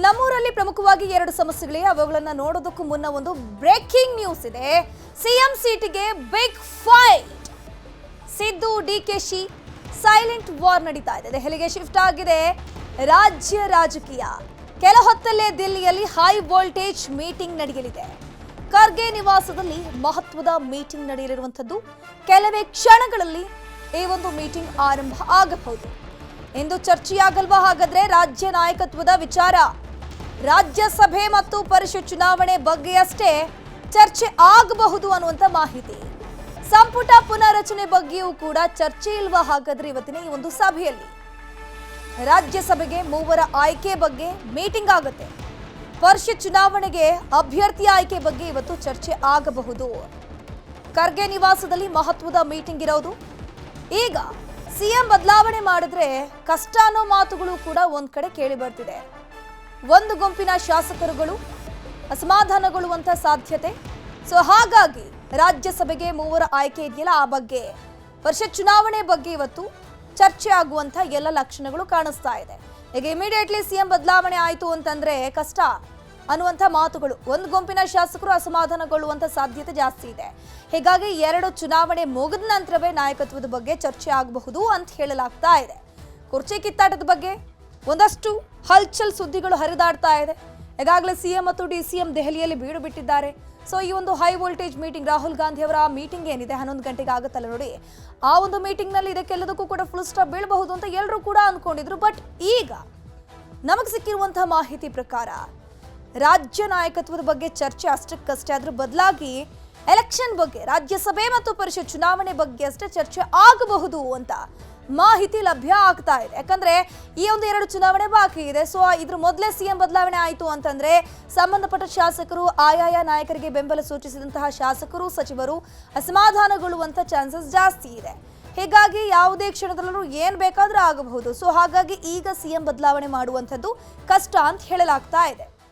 ನಮ್ಮೂರಲ್ಲಿ ಪ್ರಮುಖವಾಗಿ ಎರಡು ಸಮಸ್ಯೆಗಳಿವೆ. ಅವುಗಳನ್ನ ನೋಡೋದಕ್ಕೂ ಮುನ್ನ ಒಂದು ಬ್ರೇಕಿಂಗ್ ನ್ಯೂಸ್ ಇದೆ. ಸಿಎಂ ಸೀಟಿಗೆ big fight. Siddu DKShi silent war ನಡೀತಾ ಇದೆ. ದೆಹಲಿಗೆ ಶಿಫ್ಟ್ ಆಗಿದೆ ರಾಜ್ಯ ರಾಜಕೀಯ. ಕೆಲ ಹೊತ್ತಲ್ಲೇ ದಿಲ್ಲಿಯಲ್ಲಿ ಹೈ ವೋಲ್ಟೇಜ್ ಮೀಟಿಂಗ್ ನಡೆಯಲಿದೆ. ಖರ್ಗೆ ನಿವಾಸದಲ್ಲಿ ಮಹತ್ವದ ಮೀಟಿಂಗ್ ನಡೆಯಲಿರುವಂತದ್ದು. ಕೆಲವೇ ಕ್ಷಣಗಳಲ್ಲಿ ಈ ಒಂದು ಮೀಟಿಂಗ್ ಆರಂಭ ಆಗಬಹುದು. ಇಂದು ಚರ್ಚೆಯಾಗಲ್ವಾ ಹಾಗಾದ್ರೆ ರಾಜ್ಯ ನಾಯಕತ್ವದ ವಿಚಾರ? ರಾಜ್ಯಸಭೆ ಮತ್ತು ಪರಿಷತ್ ಚುನಾವಣೆ ಬಗ್ಗೆಯಷ್ಟೇ ಚರ್ಚೆ ಆಗಬಹುದು ಅನ್ನುವಂತ ಮಾಹಿತಿ. ಸಂಪುಟ ಪುನರಚನೆ ಬಗ್ಗೆಯೂ ಕೂಡ ಚರ್ಚೆ ಇಲ್ವಾ ಹಾಗಾದ್ರೆ ಇವತ್ತಿನ ಈ ಒಂದು ಸಭೆಯಲ್ಲಿ? ರಾಜ್ಯಸಭೆಗೆ 3 ಆಯ್ಕೆ ಬಗ್ಗೆ ಮೀಟಿಂಗ್ ಆಗುತ್ತೆ. ಪರಿಷತ್ ಚುನಾವಣೆಗೆ ಅಭ್ಯರ್ಥಿ ಆಯ್ಕೆ ಬಗ್ಗೆ ಇವತ್ತು ಚರ್ಚೆ ಆಗಬಹುದು. ಖರ್ಗೆ ನಿವಾಸದಲ್ಲಿ ಮಹತ್ವದ ಮೀಟಿಂಗ್ ಇರೋದು. ಈಗ ಸಿಎಂ ಬದಲಾವಣೆ ಮಾಡಿದ್ರೆ ಕಷ್ಟ ಅನ್ನೋ ಮಾತುಗಳು ಕೂಡ ಒಂದ್ ಕಡೆ ಕೇಳಿ ಬರ್ತಿದೆ. ಒಂದು ಗುಂಪಿನ ಶಾಸಕರುಗಳು ಅಸಮಾಧಾನಗೊಳ್ಳುವಂತ ಸಾಧ್ಯತೆ. ಹಾಗಾಗಿ ರಾಜ್ಯಸಭೆಗೆ 3 ಆಯ್ಕೆ ಇದೆಯಲ್ಲ, ಆ ಬಗ್ಗೆ ಪರಿಷತ್ ಚುನಾವಣೆ ಬಗ್ಗೆ ಇವತ್ತು ಚರ್ಚೆ ಆಗುವಂತ ಎಲ್ಲ ಲಕ್ಷಣಗಳು ಕಾಣಿಸ್ತಾ ಇದೆ. ಈಗ ಇಮಿಡಿಯೇಟ್ಲಿ ಸಿಎಂ ಬದಲಾವಣೆ ಆಯ್ತು ಅಂತಂದ್ರೆ ಕಷ್ಟ ಅನ್ನುವಂಥ ಮಾತುಗಳು. ಒಂದು ಗುಂಪಿನ ಶಾಸಕರು ಅಸಮಾಧಾನಗೊಳ್ಳುವಂತ ಸಾಧ್ಯತೆ ಜಾಸ್ತಿ ಇದೆ. ಹೀಗಾಗಿ 2 ಚುನಾವಣೆ ಮುಗಿದ ನಂತರವೇ ನಾಯಕತ್ವದ ಬಗ್ಗೆ ಚರ್ಚೆ ಆಗಬಹುದು ಅಂತ ಹೇಳಲಾಗ್ತಾ ಇದೆ. ಕುರ್ಚಿ ಕಿತ್ತಾಟದ ಬಗ್ಗೆ ಒಂದಷ್ಟು ಹಲ್ಚಲ್ ಸುದ್ದಿಗಳು ಹರಿದಾಡ್ತಾ ಇದೆ. ಈಗಾಗಲೇ ಸಿಎಂ ಮತ್ತು ಡಿಸಿಎಂ ದೆಹಲಿಯಲ್ಲಿ ಬೀಡು ಬಿಟ್ಟಿದ್ದಾರೆ. ಈ ಒಂದು high voltage meeting, Rahul Gandhi ಅವರ ಮೀಟಿಂಗ್ ಏನಿದೆ 11 ಗಂಟೆಗೆ ಆಗುತ್ತಲ್ಲ ನೋಡಿ, ಆ ಒಂದು ಮೀಟಿಂಗ್ ನಲ್ಲಿ ಇದಕ್ಕೆಲ್ಲದಕ್ಕೂ ಕೂಡ ಫುಲ್ ಸ್ಟಾಪ್ ಬೀಳಬಹುದು ಅಂತ ಎಲ್ಲರೂ ಕೂಡ ಅನ್ಕೊಂಡಿದ್ರು. ಬಟ್ ಈಗ ನಮಗೆ ಸಿಕ್ಕಿರುವಂತಹ ಮಾಹಿತಿ ಪ್ರಕಾರ ರಾಜ್ಯ ನಾಯಕತ್ವದ ಬಗ್ಗೆ ಚರ್ಚೆ ಅಷ್ಟಕ್ಕಷ್ಟೇ, ಅದ್ರ ಬದಲಾಗಿ ಎಲೆಕ್ಷನ್ ಬಗ್ಗೆ, ರಾಜ್ಯಸಭೆ ಮತ್ತು ಪರಿಷತ್ ಚುನಾವಣೆ ಬಗ್ಗೆ ಅಷ್ಟೇ ಚರ್ಚೆ ಆಗಬಹುದು ಅಂತ ಮಾಹಿತಿ ಲಭ್ಯ ಆಗ್ತಾ ಇದೆ. ಯಾಕಂದ್ರೆ ಈ ಒಂದು 2 ಚುನಾವಣೆ ಬಾಕಿ ಇದೆ. ಇದ್ರ ಮೊದಲೇ ಸಿಎಂ ಬದಲಾವಣೆ ಆಯಿತು ಅಂತಂದ್ರೆ ಸಂಬಂಧಪಟ್ಟ ಶಾಸಕರು, ಆಯಾಯ ನಾಯಕರಿಗೆ ಬೆಂಬಲ ಸೂಚಿಸಿದಂತಹ ಶಾಸಕರು, ಸಚಿವರು ಅಸಮಾಧಾನಗೊಳ್ಳುವಂತ ಚಾನ್ಸಸ್ ಜಾಸ್ತಿ ಇದೆ. ಹೀಗಾಗಿ ಯಾವುದೇ ಕ್ಷಣದಲ್ಲೂ ಏನ್ ಬೇಕಾದ್ರೂ ಆಗಬಹುದು. ಹಾಗಾಗಿ ಈಗ ಸಿಎಂ ಬದಲಾವಣೆ ಮಾಡುವಂಥದ್ದು ಕಷ್ಟ ಅಂತ ಹೇಳಲಾಗ್ತಾ ಇದೆ.